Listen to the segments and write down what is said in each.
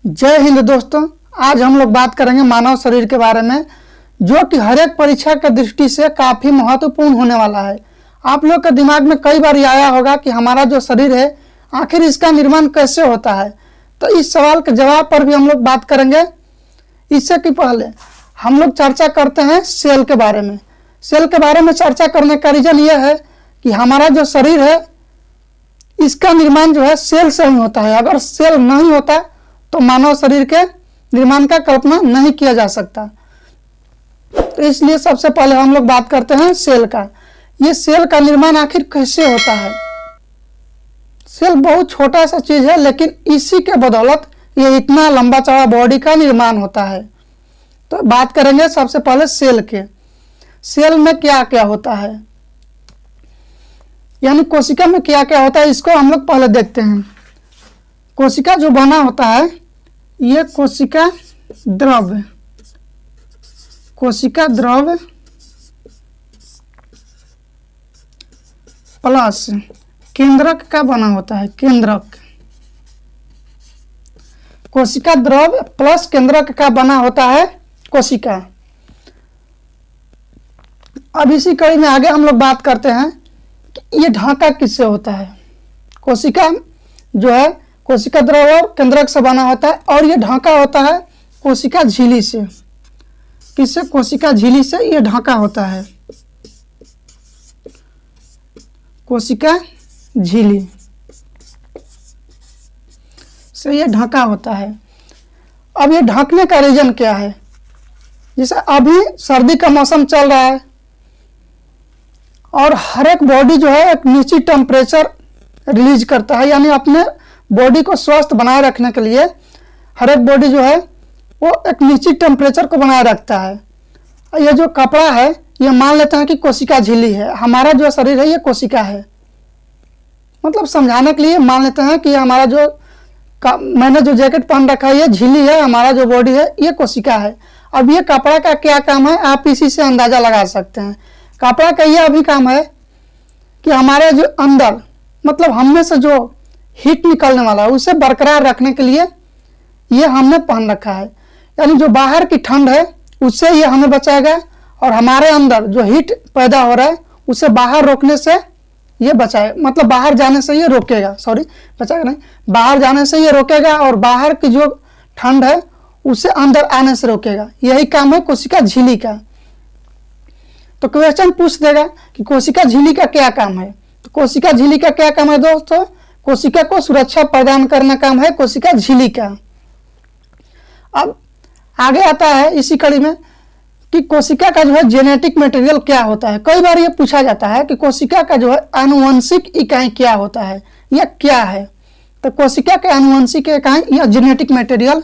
जय हिंद दोस्तों। आज हम लोग बात करेंगे मानव शरीर के बारे में, जो कि हर एक परीक्षा की दृष्टि से काफ़ी महत्वपूर्ण होने वाला है। आप लोग के दिमाग में कई बार ये आया होगा कि हमारा जो शरीर है आखिर इसका निर्माण कैसे होता है। तो इस सवाल के जवाब पर भी हम लोग बात करेंगे। इससे कि पहले हम लोग चर्चा करते हैं सेल के बारे में। सेल के बारे में चर्चा करने का रीज़न ये है कि हमारा जो शरीर है इसका निर्माण जो है सेल से ही होता है। अगर सेल नहीं होता तो मानव शरीर के निर्माण का कल्पना नहीं किया जा सकता। तो इसलिए सबसे पहले हम लोग बात करते हैं सेल का। ये सेल का निर्माण आखिर कैसे होता है। सेल बहुत छोटा सा चीज है, लेकिन इसी के बदौलत ये इतना लंबा चौड़ा बॉडी का निर्माण होता है। तो बात करेंगे सबसे पहले सेल के। सेल में क्या क्या होता है, यानी कोशिका में क्या क्या होता है, इसको हम लोग पहले देखते हैं। कोशिका जो बना होता है ये कोशिका द्रव प्लस केंद्रक का बना होता है। केंद्रक, कोशिका द्रव प्लस केंद्रक का बना होता है कोशिका। अब इसी कड़ी में आगे हम लोग बात करते हैं कि ये ढांचा किससे होता है। कोशिका जो है कोशिका द्रव और केंद्रक से बना होता है, और ये ढांचा होता है कोशिका झिल्ली से। किससे? कोशिका झिल्ली से ये ढांचा होता है। कोशिका झिल्ली से ये ढांचा होता है। अब ये ढकने का रीजन क्या है? जैसे अभी सर्दी का मौसम चल रहा है और हर एक बॉडी जो है एक निश्चित टेम्परेचर रिलीज करता है, यानी अपने बॉडी को स्वस्थ बनाए रखने के लिए हर एक बॉडी जो है वो एक निश्चित टेम्परेचर को बनाए रखता है। ये जो कपड़ा है ये मान लेते हैं कि कोशिका झिल्ली है। हमारा जो शरीर है ये कोशिका है, मतलब समझाने के लिए मान लेते हैं कि हमारा जो मैंने जो जैकेट पहन रखा है ये झिल्ली है, हमारा जो बॉडी है ये कोशिका है। अब ये कपड़ा का क्या काम है आप इसी से अंदाजा लगा सकते हैं। कपड़ा का ये अभी काम है कि हमारे जो अंदर, मतलब हम में से जो हीट निकलने वाला है उसे बरकरार रखने के लिए ये हमने पहन रखा है। यानी जो बाहर की ठंड है उससे ये हमें बचाएगा, और हमारे अंदर जो हीट पैदा हो रहा है उसे बाहर रोकने से ये बचाएगा, मतलब बाहर जाने से ये रोकेगा। सॉरी, बचाएगा नहीं, बाहर जाने से ये रोकेगा, और बाहर की जो ठंड है उसे अंदर आने से रोकेगा। यही काम है कोशिका झिल्ली का। तो क्वेश्चन पूछ देगा कि कोशिका झिल्ली का क्या काम है। तो कोशिका झिल्ली का क्या काम है दोस्तों? कोशिका को सुरक्षा प्रदान करना काम है कोशिका झिल्ली का। अब आगे आता है इसी कड़ी में कि कोशिका का जो है जेनेटिक मटेरियल क्या होता है। कई बार ये पूछा जाता है कि कोशिका का जो है आनुवंशिक इकाई क्या होता है या क्या है। तो कोशिका के आनुवंशिक इकाई या जेनेटिक मटेरियल,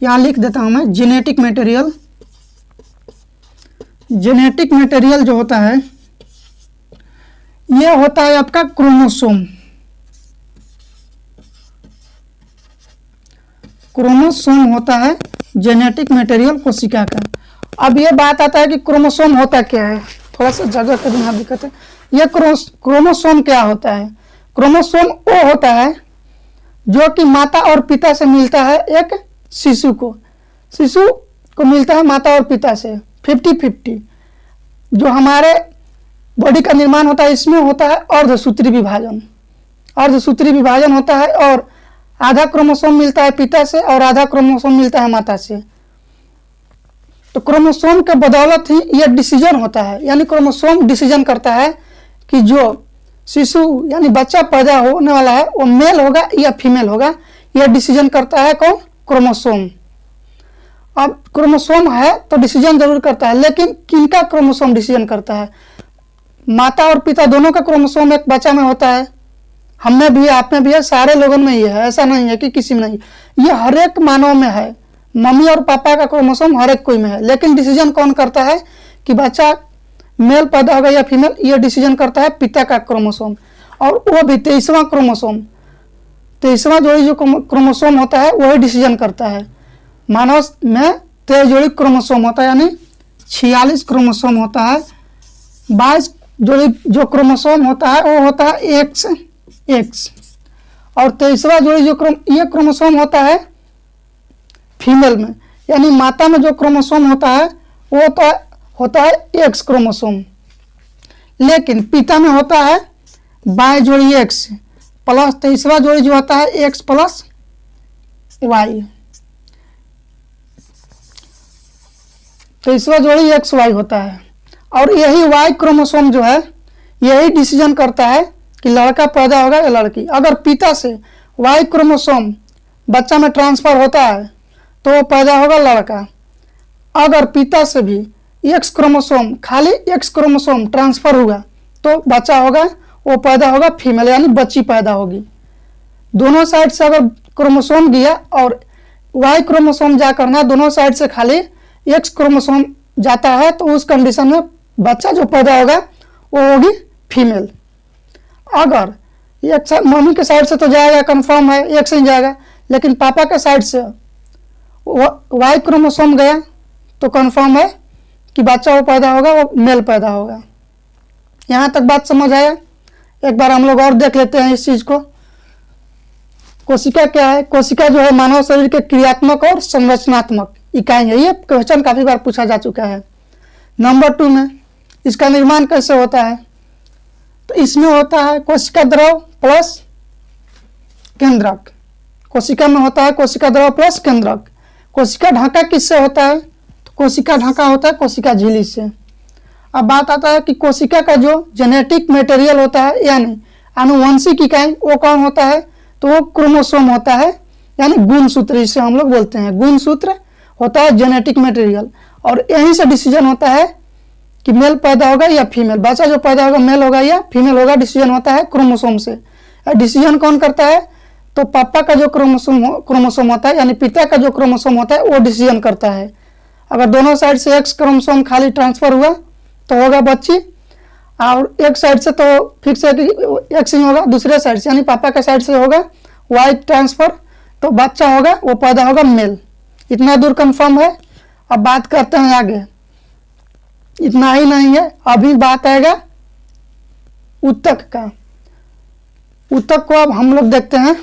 यहाँ लिख देता हूं मैं, जेनेटिक मटेरियल। जेनेटिक मटेरियल जो होता है यह होता है आपका क्रोमोसोम। क्रोमोसोम होता है जेनेटिक मटेरियल कोशिका का। अब ये बात आता है कि क्रोमोसोम होता क्या है। थोड़ा सा जगह का यहाँ दिक्कत है। ये क्रोमोसोम क्या होता है? क्रोमोसोम वो होता है जो कि माता और पिता से मिलता है एक शिशु को मिलता है माता और पिता से 50-50। जो हमारे बॉडी का निर्माण होता है इसमें होता है अर्धसूत्री विभाजन। अर्धसूत्री विभाजन होता है, और आधा क्रोमोसोम मिलता है पिता से और आधा क्रोमोसोम मिलता है माता से। तो क्रोमोसोम के बदौलत ही यह डिसीजन होता है, यानी क्रोमोसोम डिसीजन करता है कि जो शिशु यानी बच्चा पैदा होने वाला है वो मेल होगा या फीमेल होगा। यह डिसीजन करता है कौन? क्रोमोसोम। अब क्रोमोसोम है तो डिसीजन जरूर करता है, लेकिन किनका क्रोमोसोम डिसीजन करता है? माता और पिता दोनों का क्रोमोसोम एक बच्चा में होता है। हम में भी है, आप में भी है, सारे लोगों में ये है, ऐसा नहीं है कि किसी में नहीं। ये हर एक मानव में है। मम्मी और पापा का क्रोमोसोम हर एक कोई में है, लेकिन डिसीजन कौन करता है कि बच्चा मेल पैदा होगा या फीमेल? ये डिसीजन करता है पिता का क्रोमोसोम, और वो भी 23वां क्रोमोसोम। 23वां जोड़ी जो क्रोमोसोम होता है वही डिसीजन करता है। मानव में 23 जोड़ी क्रोमोसोम होता है, यानी 46 क्रोमोसोम होता है। 22 जोड़ी जो क्रोमोसोम होता है वो होता है एक्स, और 23वां जोड़ी जो ये क्रोमोसोम होता है फीमेल में, यानी माता में जो क्रोमोसोम होता है वो तो होता है एक्स क्रोमोसोम, लेकिन पिता में होता है बाई जोड़ी एक्स प्लस तीसरा जोड़ी जो होता है एक्स प्लस वाई, तीसरा जोड़ी एक्स वाई होता है। और यही वाई क्रोमोसोम जो है यही डिसीजन करता है कि लड़का पैदा होगा या लड़की। अगर पिता से वाई क्रोमोसोम बच्चा में ट्रांसफर होता है तो वो पैदा होगा लड़का। अगर पिता से भी एक्स क्रोमोसोम खाली एक्स क्रोमोसोम ट्रांसफर हुआ तो बच्चा होगा, वो पैदा होगा फीमेल, यानी बच्ची पैदा होगी। दोनों साइड से अगर क्रोमोसोम गया और वाई क्रोमोसोम जाकर ना दोनों साइड से खाली एक्स क्रोमोसोम जाता है तो उस कंडीशन में बच्चा जो पैदा होगा वो होगी फीमेल। अगर एक मम्मी के साइड से तो जाएगा, कंफर्म है एक से ही जाएगा, लेकिन पापा के साइड से वाई क्रोमोसोम गया तो कंफर्म है कि बच्चा वो पैदा होगा, वो मेल पैदा होगा। यहाँ तक बात समझ आया? एक बार हम लोग और देख लेते हैं इस चीज को। कोशिका क्या है? कोशिका जो है मानव शरीर के क्रियात्मक और संरचनात्मक इकाई है। ये क्वेश्चन काफी बार पूछा जा चुका है। नंबर 2 में इसका निर्माण कैसे होता है? तो इसमें होता है कोशिका द्रव प्लस केंद्रक। कोशिका में होता है कोशिका द्रव प्लस केंद्रक। कोशिका ढांचा किससे होता है? तो कोशिका ढांचा होता है कोशिका झिल्ली से। अब बात आता है कि कोशिका का जो जेनेटिक मटेरियल होता है यानी आनुवंशिक इकाई वो कौन होता है? तो वो क्रोमोसोम होता है, यानी गुणसूत्र जिसे हम लोग बोलते हैं। गुणसूत्र होता है जेनेटिक मटेरियल, और यहीं से डिसीजन होता है कि मेल पैदा होगा या फीमेल। बच्चा जो पैदा होगा मेल होगा या फीमेल होगा, डिसीजन होता है क्रोमोसोम से। डिसीजन कौन करता है? तो पापा का जो क्रोमोसोम होता है यानी पिता का जो क्रोमोसोम होता है वो डिसीजन करता है। अगर दोनों साइड से एक्स क्रोमोसोम खाली ट्रांसफर हुआ तो होगा बच्ची, और एक साइड से तो फिक्स है कि एक्स ही होगा, दूसरे साइड से यानी पापा के साइड से होगा वाई ट्रांसफर तो बच्चा होगा, वो पैदा होगा मेल। इतना दूर कंफर्म है। अब बात करते हैं आगे। इतना ही नहीं है, अभी बात आएगा ऊतक का। ऊतक को अब हम लोग देखते हैं।